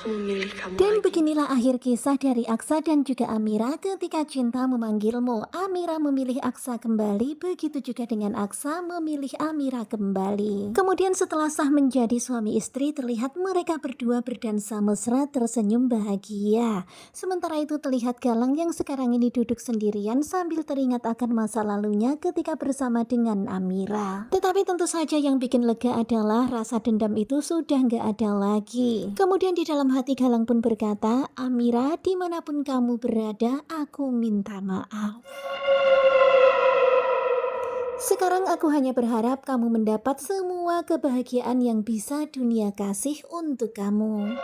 memilih kamu Dan lagi. beginilah akhir kisah dari Aksa dan juga Amira ketika cinta memanggilmu. Amira memilih Aksa kembali, begitu juga dengan Aksa memilih Amira kembali. Kemudian setelah sah menjadi suami istri, terlihat mereka berdua berdansa mesra tersenyum bahagia. Sementara itu terlihat Galang yang sekarang ini duduk sendirian sambil teringat akan masa lalunya ketika bersama dengan Amira. Tetapi tentu saja yang bikin lega adalah rasa dendam itu sudah nggak ada lagi. Kemudian di dalam hati Galang pun berkata, Amira, dimanapun kamu berada, aku minta maaf. Sekarang aku hanya berharap kamu mendapat semua kebahagiaan yang bisa dunia kasih untuk kamu.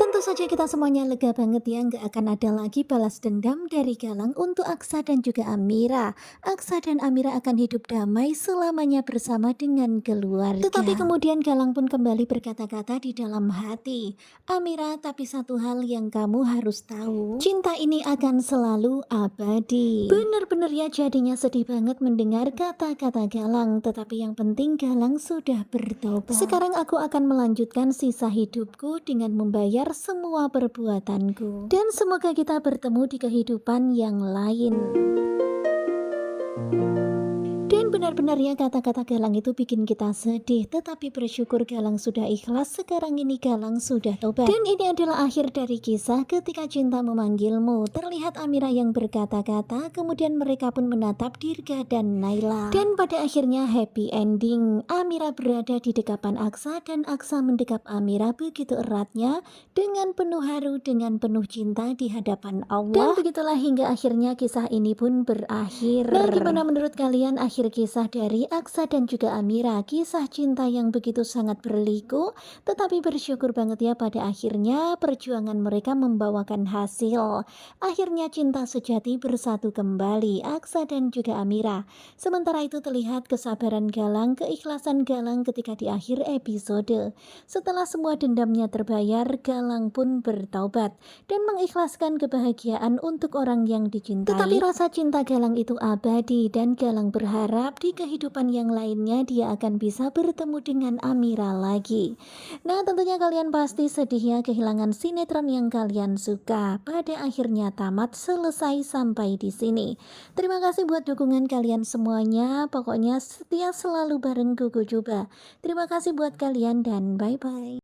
Tentu saja kita semuanya lega banget ya, nggak akan ada lagi balas dendam dari Galang untuk Aksa dan juga Amira. Aksa dan Amira akan hidup damai selamanya bersama dengan keluarga. Tetapi kemudian Galang pun kembali berkata-kata di dalam hati, Amira, tapi satu hal yang kamu harus tahu, cinta ini akan selalu abadi. Bener-bener ya, jadinya sedih banget mendengar kata-kata Galang, tetapi yang penting Galang sudah bertobat. Sekarang aku akan melanjutkan sisa hidupku dengan membayar semua perbuatanku. Dan semoga kita bertemu di kehidupan yang lain. Dan benar-benar ya kata-kata Galang itu bikin kita sedih, tetapi bersyukur Galang sudah ikhlas, sekarang ini Galang sudah tobat. Dan ini adalah akhir dari kisah ketika cinta memanggilmu. Terlihat Amira yang berkata-kata, kemudian mereka pun menatap Dirga dan Naila. Dan pada akhirnya happy ending. Amira berada di dekapan Aksa dan Aksa mendekap Amira begitu eratnya dengan penuh haru, dengan penuh cinta di hadapan Allah. Dan begitulah hingga akhirnya kisah ini pun berakhir. Nah, gimana menurut kalian akhir kisah dari Aksa dan juga Amira? Kisah cinta yang begitu sangat berliku, tetapi bersyukur banget ya pada akhirnya perjuangan mereka membawakan hasil. Akhirnya cinta sejati bersatu kembali, Aksa dan juga Amira. Sementara itu terlihat kesabaran Galang, keikhlasan Galang ketika di akhir episode. Setelah semua dendamnya terbayar, Galang pun bertaubat dan mengikhlaskan kebahagiaan untuk orang yang dicintai. Tetapi rasa cinta Galang itu abadi dan Galang berharap di kehidupan yang lainnya dia akan bisa bertemu dengan Amira lagi. Nah, tentunya kalian pasti sedih ya kehilangan sinetron yang kalian suka. Pada akhirnya tamat selesai sampai di sini. Terima kasih buat dukungan kalian semuanya. Pokoknya setia selalu bareng Gugu Juba. Terima kasih buat kalian dan bye-bye.